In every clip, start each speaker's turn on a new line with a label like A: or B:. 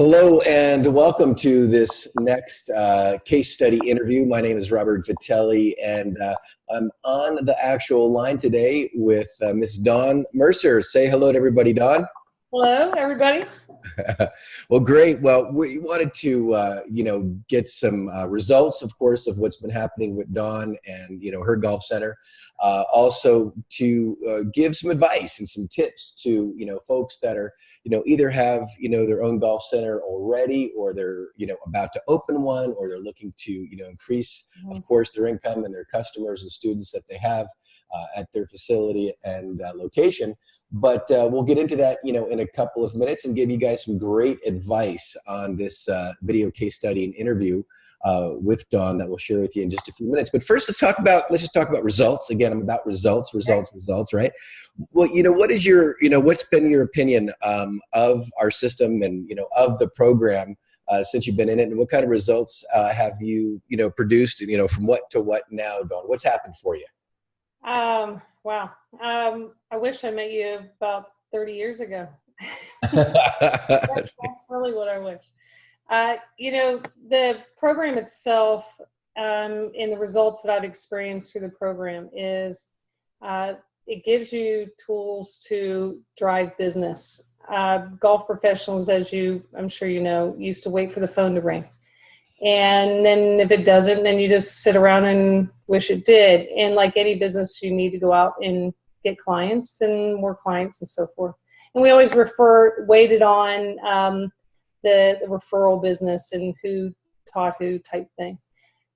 A: Hello and welcome to this next case study interview. My name is Robert Vitelli and I'm on the actual line today with Miss Dawn Mercer. Say hello to everybody, Dawn.
B: Hello, everybody.
A: Well, great. Well, we wanted to, get some results, of course, of what's been happening with Dawn and, her golf center. Also to give some advice and some tips to, folks that are, either have, their own golf center already, or they're, about to open one, or they're looking to, increase, of course, their income and their customers and students that they have at their facility and location. But we'll get into that, in a couple of minutes and give you guys some great advice on this video case study and interview with Dawn that we'll share with you in just a few minutes. But first, let's just talk about results. Again, I'm about results, right? Well, what is your, what's been your opinion of our system and, of the program since you've been in it, and what kind of results have you, produced, from what to what now, Dawn? What's happened for you?
B: Wow. I wish I met you about 30 years ago. That's really what I wish. The program itself and the results that I've experienced through the program is it gives you tools to drive business. Golf professionals, I'm sure used to wait for the phone to ring. And then if it doesn't, then you just sit around and wish it did. And like any business, you need to go out and get clients and more clients and so forth. And we always weighted on the referral business and who taught who type thing.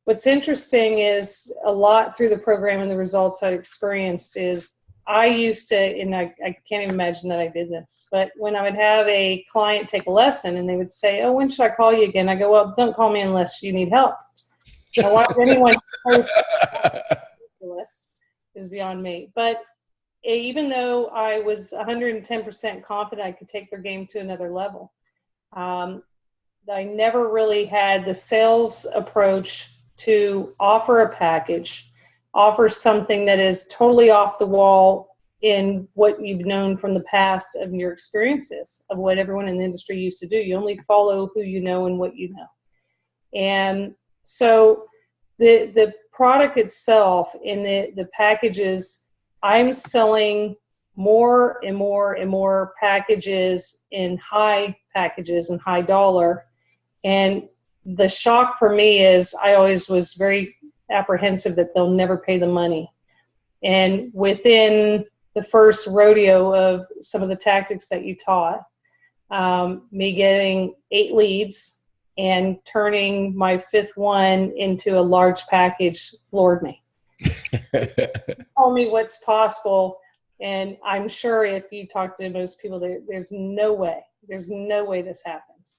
B: What's interesting is a lot through the program and the results I experienced is I used to, and I can't even imagine that I did this, but when I would have a client take a lesson and they would say, "Oh, when should I call you again?" I go, "Well, don't call me unless you need help." Now, why would anyone post ridiculous is beyond me. But even though I was 110% confident I could take their game to another level, I never really had the sales approach to offer a package, offer something that is totally off the wall in what you've known from the past of your experiences of what everyone in the industry used to do. You only follow who you know and what you know. And so the product itself and the packages, I'm selling more and more and more packages in high packages and high dollar. And the shock for me is I always was very apprehensive that they'll never pay the money. And within the first rodeo of some of the tactics that you taught, me getting 8 leads and turning my 5th one into a large package floored me. Told me what's possible. And I'm sure if you talk to most people, there's no way this happens.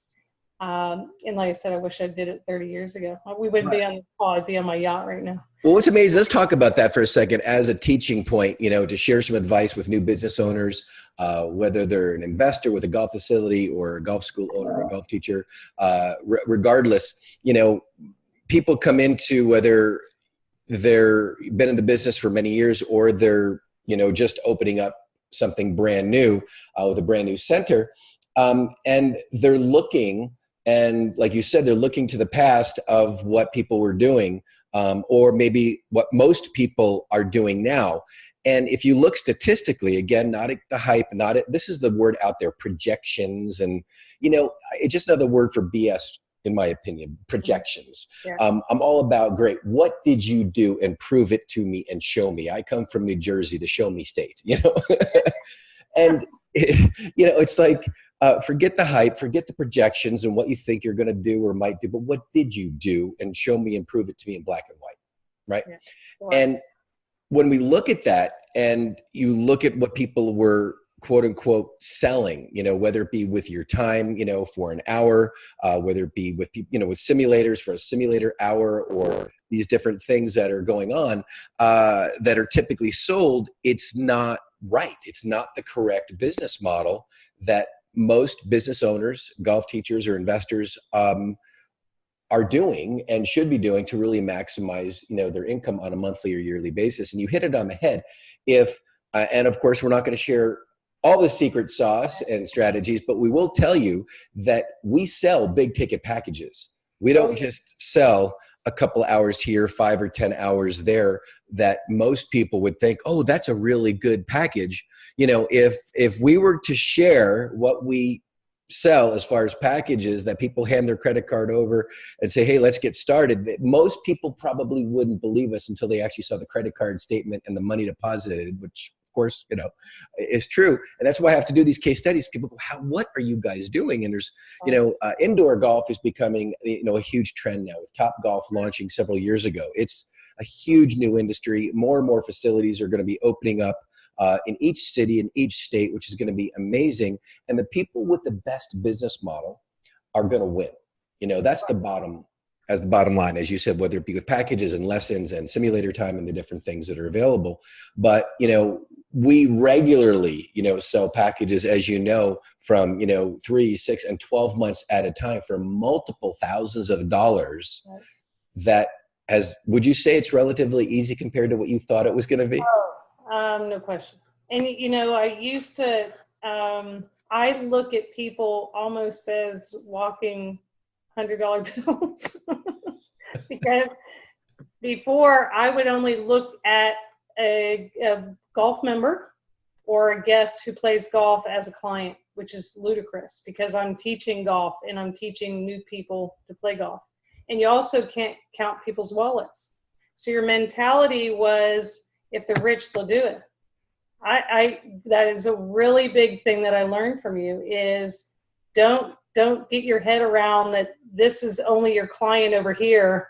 B: And like I said, I wish I did it 30 years ago. We wouldn't be on the call. I'd be on my yacht right now.
A: Well, what's amazing, let's talk about that for a second as a teaching point, to share some advice with new business owners, whether they're an investor with a golf facility or a golf school owner or a golf teacher, regardless, people come into whether they're been in the business for many years or they're, just opening up something brand new with a brand new center. And they're looking, and like you said, they're looking to the past of what people were doing, or maybe what most people are doing now. And if you look statistically, again, not at the hype, this is the word out there, projections, and, it's just another word for BS, in my opinion, projections.
B: Yeah.
A: I'm all about, great, what did you do, and prove it to me and show me. I come from New Jersey, the show me state, and it's like, forget the hype, forget the projections and what you think you're going to do or might do, but what did you do, and show me and prove it to me in black and white, right? Yeah. Wow. And when we look at that and you look at what people were quote unquote selling, whether it be with your time, for an hour, whether it be with, with simulators for a simulator hour, or these different things that are going on that are typically sold, it's not right. It's not the correct business model that most business owners, golf teachers, or investors are doing and should be doing to really maximize, their income on a monthly or yearly basis. And you hit it on the head. And of course, we're not going to share all the secret sauce and strategies, but we will tell you that we sell big ticket packages. We don't just sell a couple hours here, 5 or 10 hours there, that most people would think, oh, that's a really good package. You know, if we were to share what we sell as far as packages that people hand their credit card over and say, hey, let's get started, most people probably wouldn't believe us until they actually saw the credit card statement and the money deposited, which of course, you know, is true. And that's why I have to do these case studies. People go, what are you guys doing? And there's, you know, indoor golf is becoming, you know, a huge trend now with Top Golf launching several years ago. It's a huge new industry. More and more facilities are going to be opening up in each city, in each state, which is going to be amazing. And the people with the best business model are going to win. You know, that's the bottom line, as you said, whether it be with packages and lessons and simulator time and the different things that are available. But, you know, we regularly, you know, sell packages, as you know, from, you know, 3, 6, and 12 months at a time for multiple thousands of dollars. That would you say it's relatively easy compared to what you thought it was going to be?
B: No question. And, you know, I used to, I look at people almost as walking $100 bills because before I would only look at a golf member or a guest who plays golf as a client, which is ludicrous because I'm teaching golf and I'm teaching new people to play golf. And you also can't count people's wallets. So your mentality was, if they're rich, they'll do it. That is a really big thing that I learned from you is don't get your head around that this is only your client over here.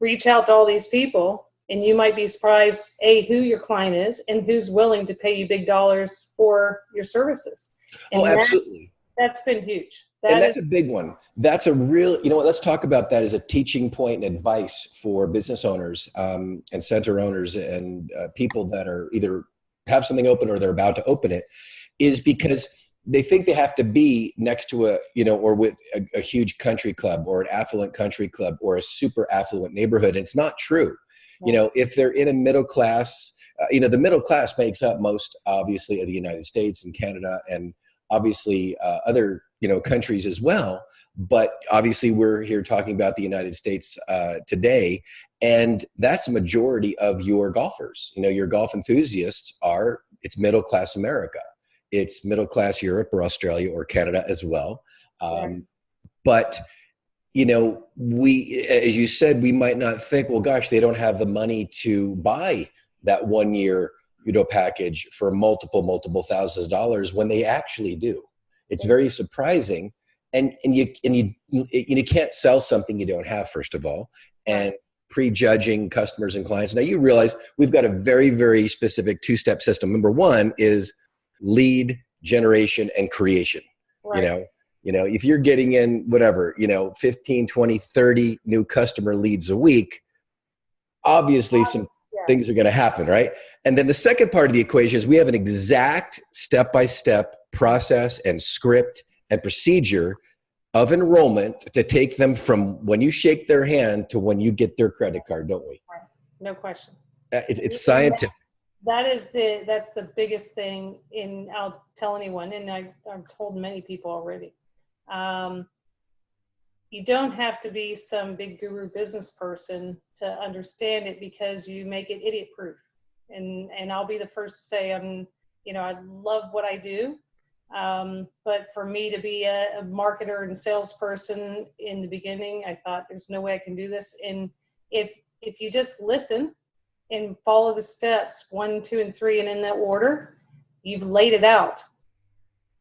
B: Reach out to all these people and you might be surprised, who your client is and who's willing to pay you big dollars for your services. And
A: absolutely.
B: That's been huge.
A: That's a big one. That's a real, you know what, let's talk about that as a teaching point and advice for business owners and center owners and people that are either have something open or they're about to open it, is because they think they have to be next to a, you know, or with a huge country club or an affluent country club or a super affluent neighborhood. And it's not true. You know, if they're in a middle class, you know, the middle class makes up most obviously of the United States and Canada and obviously other, you know, countries as well. But obviously we're here talking about the United States today. And that's a majority of your golfers. You know, your golf enthusiasts it's middle-class America. It's middle-class Europe or Australia or Canada as well. But, you know, as you said, we might not think, well, gosh, they don't have the money to buy that 1 year, you know, package for multiple thousands of dollars when they actually do. It's very surprising. And you can't sell something you don't have, first of all, and prejudging customers and clients. Now you realize we've got a very, very specific 2-step system. Number one is lead generation and creation. You know, if you're getting in whatever, you know, 15, 20, 30 new customer leads a week, obviously some things are going to happen, right? And then the second part of the equation is we have an exact step-by-step process and script and procedure of enrollment to take them from when you shake their hand to when you get their credit card, don't we?
B: No question.
A: It's scientific.
B: That's the biggest thing I'll tell anyone, and I've told many people already. You don't have to be some big guru business person to understand it because you make it idiot proof. And I'll be the first to say I love what I do. But for me to be a marketer and salesperson in the beginning, I thought there's no way I can do this. And if you just listen and follow the steps 1, 2, and 3, and in that order, you've laid it out.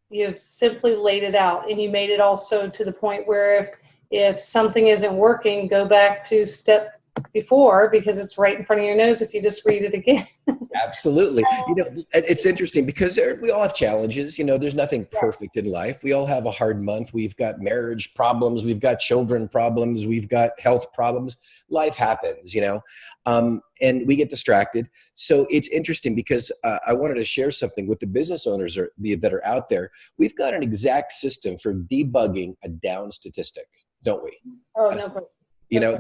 B: You've simply laid it out, and you made it also to the point where if something isn't working, go back to step before because it's right in front of your nose if you just read it again.
A: Absolutely. You know, it's interesting because we all have challenges. You know, there's nothing perfect in life. We all have a hard month. We've got marriage problems. We've got children problems. We've got health problems. Life happens, you know, and we get distracted. So it's interesting because I wanted to share something with the business owners that are out there. We've got an exact system for debugging a down statistic, don't we?
B: Oh, no.
A: You know,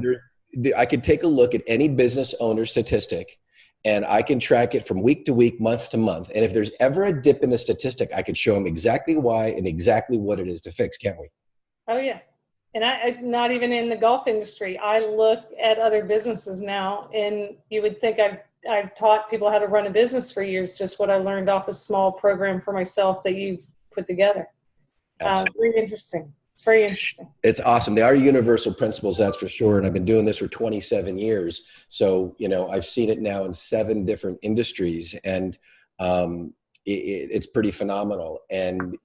A: I could take a look at any business owner statistic and I can track it from week to week, month to month. And if there's ever a dip in the statistic, I could show them exactly why and exactly what it is to fix, can't we?
B: Oh, yeah. And I not even in the golf industry. I look at other businesses now, and you would think I've taught people how to run a business for years, just what I learned off a small program for myself that you've put together. Very interesting. It's very interesting.
A: It's awesome. They are universal principles, that's for sure. And I've been doing this for 27 years. So, I've seen it now in 7 different industries, and it's pretty phenomenal. And,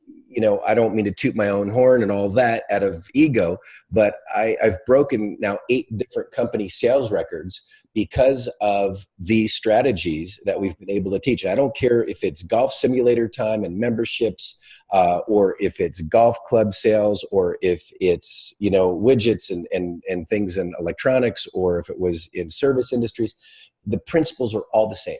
A: I don't mean to toot my own horn and all that out of ego, but I've broken now 8 different company sales records because of these strategies that we've been able to teach. And I don't care if it's golf simulator time and memberships, or if it's golf club sales, or if it's, widgets and things in electronics, or if it was in service industries. The principles are all the same.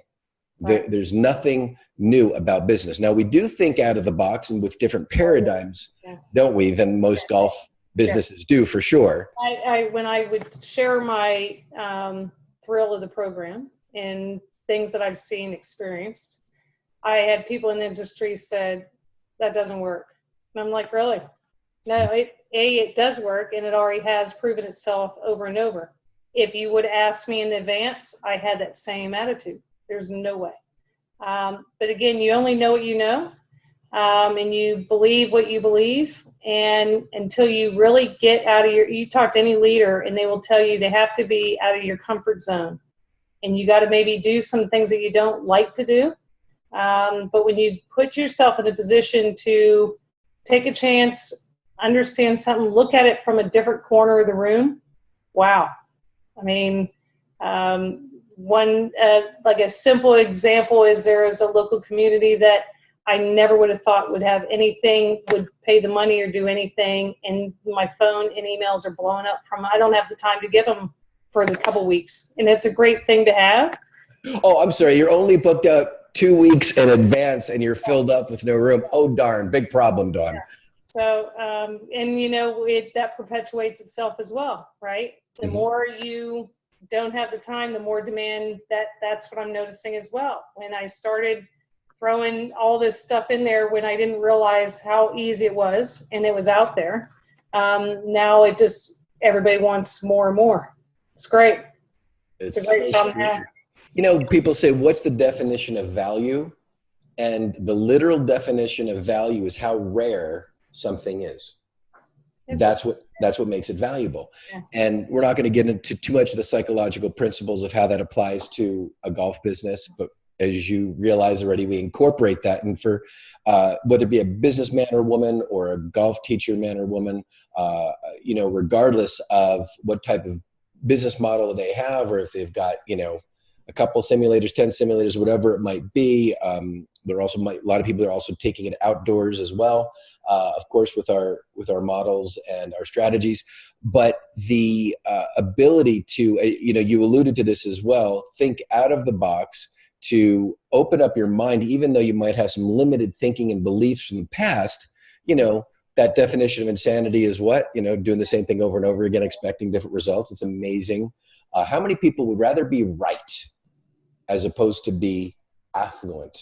A: Right. There's nothing new about business. Now, we do think out of the box and with different paradigms, don't we, than most golf businesses do, for sure.
B: When I would share my thrill of the program and things that I've seen, experienced, I had people in the industry said, that doesn't work. And I'm like, really? No, it does work, and it already has proven itself over and over. If you would ask me in advance, I had that same attitude. There's no way. But again, you only know what you know, and you believe what you believe. And until you really get out of you talk to any leader and they will tell you they have to be out of your comfort zone. And you got to maybe do some things that you don't like to do. But when you put yourself in a position to take a chance, understand something, look at it from a different corner of the room, wow. I mean, one, like a simple example is there is a local community that I never would have thought would have anything, would pay the money or do anything. And my phone and emails are blowing up from, I don't have the time to give them for the couple weeks. And it's a great thing to have.
A: Oh, I'm sorry. You're only booked out 2 weeks in advance and you're filled up with no room. Oh, darn. Big problem, Dawn.
B: Yeah. So, and that perpetuates itself as well, right? The more you don't have the time, the more demand that's what I'm noticing as well. When I started throwing all this stuff in there when I didn't realize how easy it was and it was out there, now it just, everybody wants more and more. It's great. It's a great problem to have.
A: People say, what's the definition of value? And the literal definition of value is how rare something is. That's what makes it valuable. Yeah. And we're not going to get into too much of the psychological principles of how that applies to a golf business, but as you realize already, we incorporate that. And for whether it be a businessman or woman or a golf teacher man or woman, regardless of what type of business model they have, or if they've got, a couple simulators, 10 simulators, whatever it might be. There also a lot of people are also taking it outdoors as well, of course, with our models and our strategies. But the ability to, you alluded to this as well, think out of the box, to open up your mind, even though you might have some limited thinking and beliefs from the past. That definition of insanity is what? Doing the same thing over and over again, expecting different results. It's amazing. How many people would rather be right as opposed to be affluent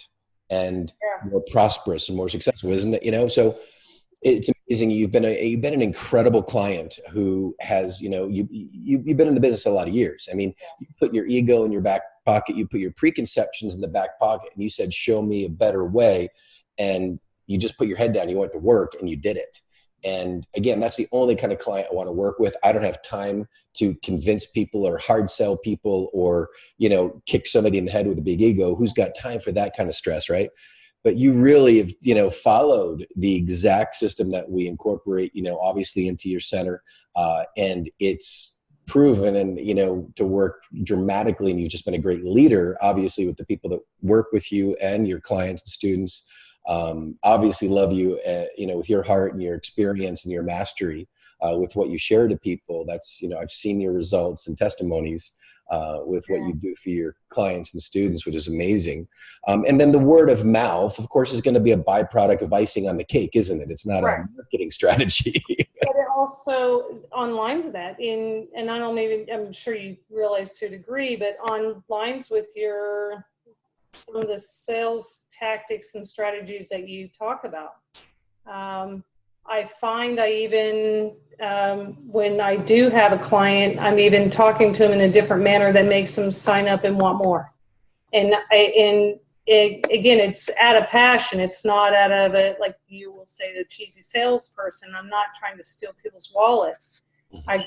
A: and more prosperous and more successful, isn't it? So it's amazing. You've been an incredible client who has, you've been in the business a lot of years. I mean, you put your ego in your back pocket, you put your preconceptions in the back pocket, and you said, show me a better way. And you just put your head down, you went to work and you did it. And again, that's the only kind of client I want to work with. I don't have time to convince people or hard sell people or, kick somebody in the head with a big ego. Who's got time for that kind of stress, right? But you really have, followed the exact system that we incorporate, obviously into your center. And it's proven and, to work dramatically. And you've just been a great leader, obviously, with the people that work with you and your clients and students. Obviously love you, with your heart and your experience and your mastery, with what you share to people. That's, I've seen your results and testimonies, with what you do for your clients and students, which is amazing. And then the word of mouth, of course, is going to be a byproduct of icing on the cake, isn't it? It's not a marketing strategy.
B: But it also on lines of that, and I don't maybe, I'm sure you realize to a degree, but on lines with some of the sales tactics and strategies that you talk about. I find I even, when I do have a client, I'm even talking to them in a different manner that makes them sign up and want more. And again, it's out of passion. It's not out of it, like you will say, the cheesy salesperson. I'm not trying to steal people's wallets. I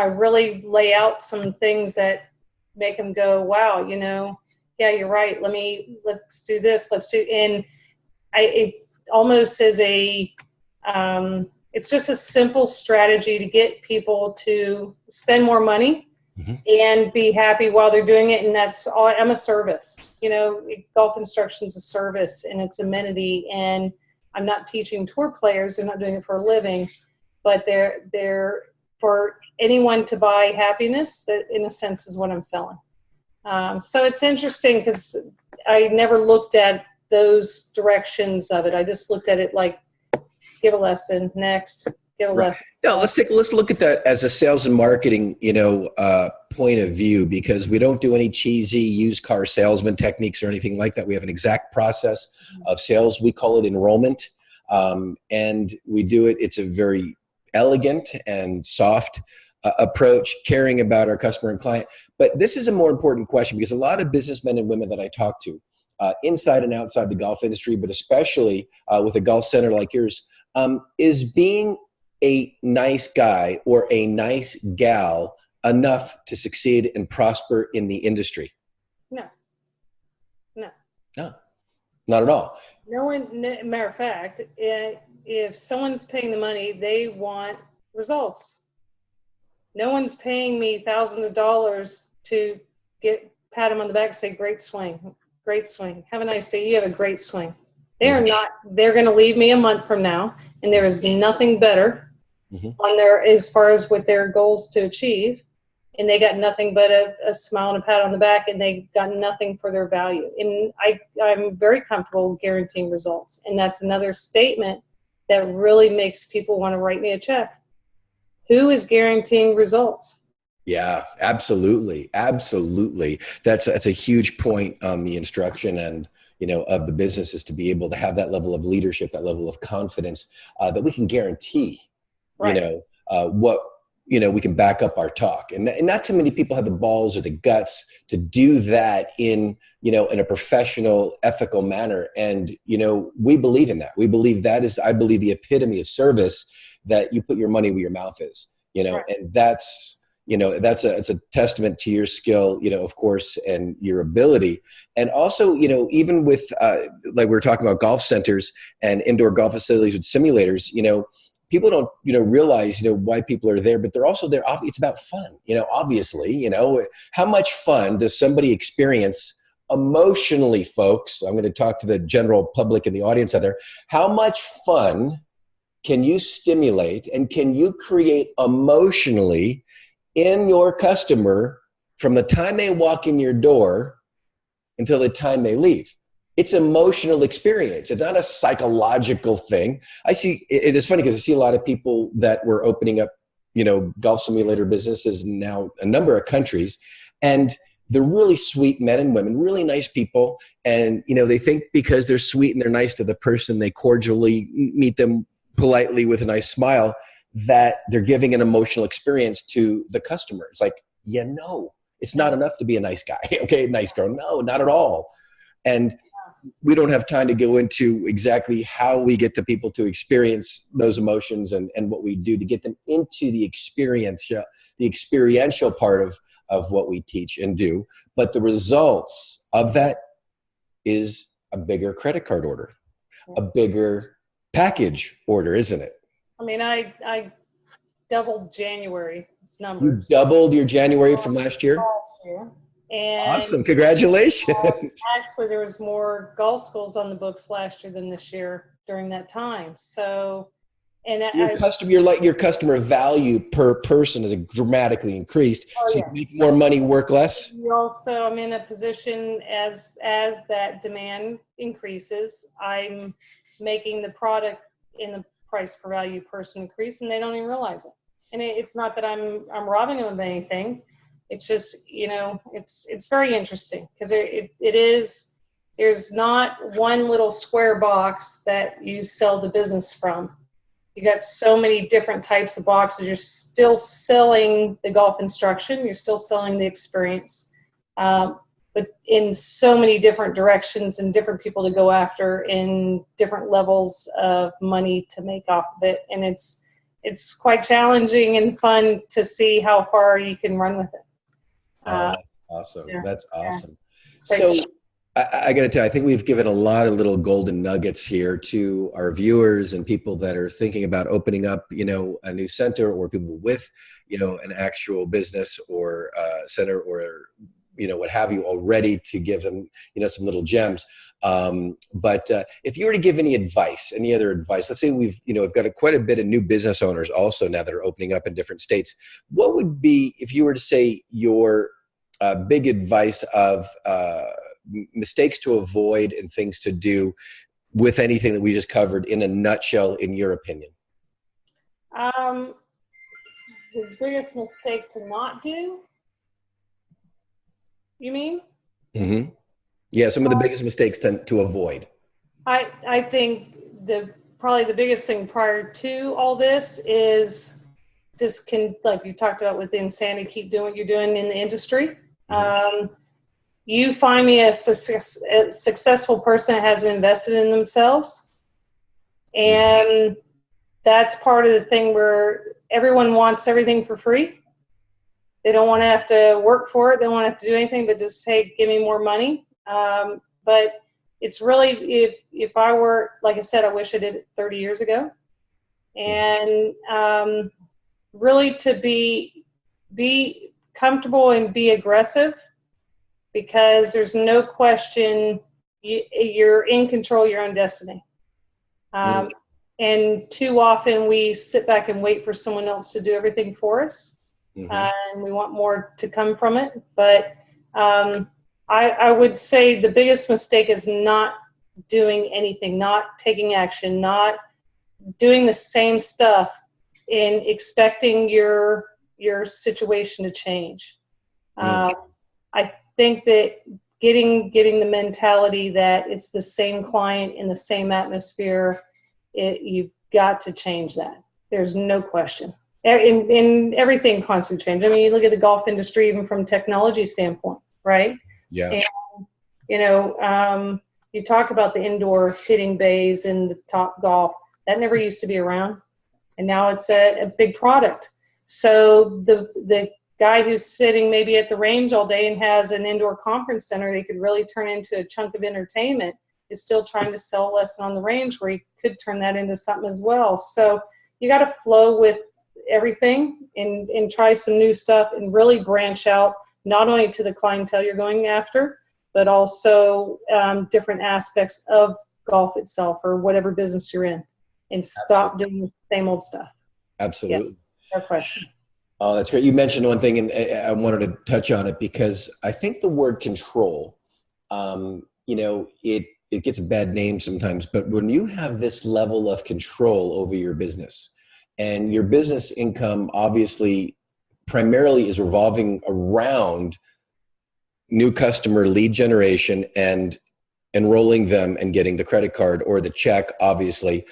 B: really lay out some things that make them go, wow, yeah, you're right. Let's do this. And it almost as it's just a simple strategy to get people to spend more money and be happy while they're doing it. And that's all. I'm a service. Golf instruction is a service and it's amenity. And I'm not teaching tour players. They're not doing it for a living, but they're for anyone to buy happiness. That, in a sense, is what I'm selling. So it's interesting because I never looked at those directions of it. I just looked at it like, give a lesson, next, give a lesson.
A: No, let's look at that as a sales and marketing, point of view, because we don't do any cheesy used car salesman techniques or anything like that. We have an exact process of sales. We call it enrollment. And we do it. It's a very elegant and soft approach, caring about our customer and client. But this is a more important question because a lot of businessmen and women that I talk to, inside and outside the golf industry, but especially with a golf center like yours, is being a nice guy or a nice gal enough to succeed and prosper in the industry?
B: No,
A: not at all.
B: No one, matter of fact, if someone's paying the money, they want results. No one's paying me thousands of dollars to pat them on the back and say, great swing, have a nice day, you have a great swing. They're going to leave me a month from now, and there is nothing better on as far as with their goals to achieve, and they got nothing but a smile and a pat on the back, and they got nothing for their value. And I'm very comfortable guaranteeing results, and that's another statement that really makes people want to write me a check. Who is guaranteeing results?
A: Yeah, absolutely. That's a huge point on the instruction and of the business, is to be able to have that level of leadership, that level of confidence that we can guarantee, what we can back up our talk, and not too many people have the balls or the guts to do that in a professional, ethical manner. And we believe in that. We believe that is, I believe, the epitome of service, that you put your money where your mouth is. And that's it's a testament to your skill, of course, and your ability. And also, even with, like we were talking about golf centers and indoor golf facilities with simulators, people don't, realize, why people are there, but they're also there. It's about fun, obviously, how much fun does somebody experience emotionally, folks? I'm going to talk to the general public and the audience out there. How much fun can you stimulate and can you create emotionally in your customer from the time they walk in your door until the time they leave? It's emotional experience. It's not a psychological thing. It is funny because I see a lot of people that were opening up, golf simulator businesses now, a number of countries, and they're really sweet men and women, really nice people. And, they think because they're sweet and they're nice to the person, they cordially meet them politely with a nice smile, that they're giving an emotional experience to the customer. It's like, it's not enough to be a nice guy. Okay, nice girl. No, not at all. And we don't have time to go into exactly how we get the people to experience those emotions and what we do to get them into the experiential part of what we teach and do. But the results of that is a bigger credit card order, a bigger package order, isn't it?
B: I mean, I doubled January's numbers.
A: You doubled your January from last year?
B: And
A: awesome. Congratulations.
B: Actually, there was more golf schools on the books last year than this year during that time. So, and your customer value per person has dramatically increased. So you make more money, work less. You also, I'm in a position as that demand increases, I'm making the product in the price per value person increase, and they don't even realize it. And it's not that I'm robbing them of anything. It's just, you know, it's very interesting because it is, there's not one little square box that you sell the business from. You got so many different types of boxes. You're still selling the golf instruction. You're still selling the experience, but in so many different directions and different people to go after in different levels of money to make off of it. And it's quite challenging and fun to see how far you can run with it.
A: That's awesome.
B: Yeah,
A: That's awesome.
B: yeah.
A: So I got to tell you, I think we've given a lot of little golden nuggets here to our viewers and people that are thinking about opening up, you know, a new center, or people with, you know, an actual business or center, or, you know, what have you already, to give them, you know, some little gems. But if you were to give any advice, any other advice, let's say we've got quite a bit of new business owners also now that are opening up in different states. What would be, if you were to say, your big advice of mistakes to avoid and things to do with anything that we just covered in a nutshell, in your opinion?
B: The biggest mistake to not do, you mean?
A: Mm-hmm. Yeah, some of the biggest mistakes to avoid.
B: I think probably the biggest thing prior to all this is just like you talked about with the insanity, keep doing what you're doing in the industry. Mm-hmm. You find me a successful person that hasn't invested in themselves. And that's part of the thing where everyone wants everything for free. They don't want to have to work for it. They don't want to have to do anything but just say, give me more money. But it's really, if I were, like I said, I wish I did it 30 years ago. And really to be comfortable and be aggressive, because there's no question you're in control of your own destiny. And too often we sit back and wait for someone else to do everything for us. Mm-hmm. And we want more to come from it. But I would say the biggest mistake is not doing anything, not taking action, not doing the same stuff and expecting your situation to change. I think that getting the mentality that it's the same client in the same atmosphere, you've got to change that. There's no question. In everything, constant change. I mean, you look at the golf industry, even from technology standpoint, right?
A: Yeah.
B: And, you know, you talk about the indoor hitting bays in the Top Golf. That never used to be around, and now it's a big product. So the guy who's sitting maybe at the range all day and has an indoor conference center they could really turn into a chunk of entertainment is still trying to sell a lesson on the range where he could turn that into something as well. So you got to flow with everything and try some new stuff and really branch out, not only to the clientele you're going after, but also different aspects of golf itself or whatever business you're in, and stop doing the same old stuff.
A: Absolutely.
B: Yeah, no question.
A: Oh, that's great. You mentioned one thing, and I wanted to touch on it because I think the word control, you know, it gets a bad name sometimes, but when you have this level of control over your business, and your business income obviously primarily is revolving around new customer lead generation and enrolling them and getting the credit card or the check, obviously,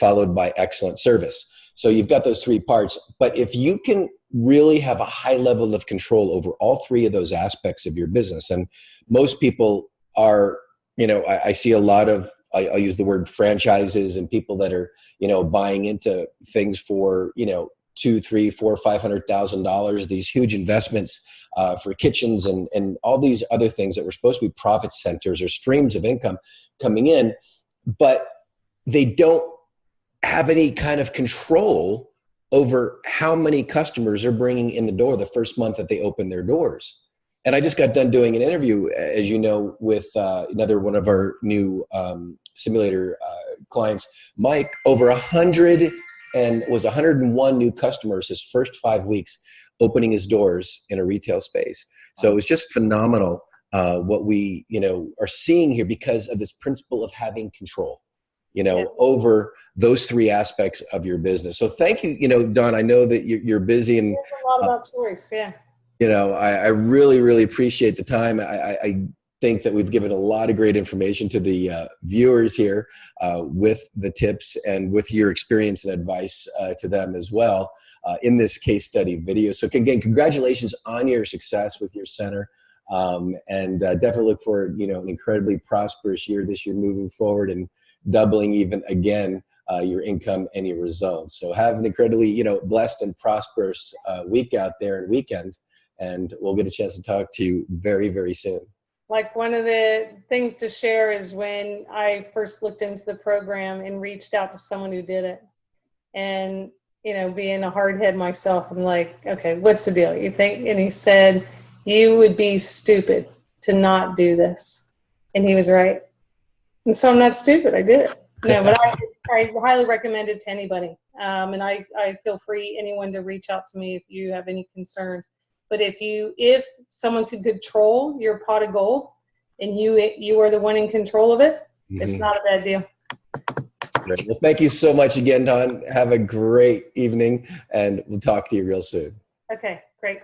A: followed by excellent service. So you've got those three parts. But if you can really have a high level of control over all three of those aspects of your business, and most people are, you know, I see a lot of, I'll use the word franchises, and people that are, you know, buying into things for, you know, $200,000, $300,000, $400,000, $500,000, these huge investments for kitchens and all these other things that were supposed to be profit centers or streams of income coming in, but they don't have any kind of control over how many customers are bringing in the door the first month that they open their doors. And I just got done doing an interview, as you know, with another one of our new simulator clients, Mike. Over 101 new customers his first 5 weeks opening his doors in a retail space. So it was just phenomenal what we, you know, are seeing here because of this principle of having control. over those three aspects of your business. So thank you, Dawn. I know that you're busy, and
B: a lot about choice. Yeah.
A: I really, really appreciate the time. I think that we've given a lot of great information to the viewers here with the tips and with your experience and advice to them as well in this case study video. So again, congratulations on your success with your center. And definitely look forward, an incredibly prosperous year this year moving forward, and doubling even again your income and your results. So have an incredibly, blessed and prosperous week out there and weekend. And we'll get a chance to talk to you very, very soon.
B: Like, one of the things to share is when I first looked into the program and reached out to someone who did it. And, being a hard head myself, I'm like, okay, what's the deal? You think? And he said, you would be stupid to not do this. And he was right. And so I'm not stupid. I did it. No, but I highly recommend it to anybody. And I feel free, anyone, to reach out to me if you have any concerns. But if someone could control your pot of gold and you are the one in control of it, it's not a bad deal.
A: Great. Well, thank you so much again, Dawn. Have a great evening, and we'll talk to you real soon.
B: Okay, great.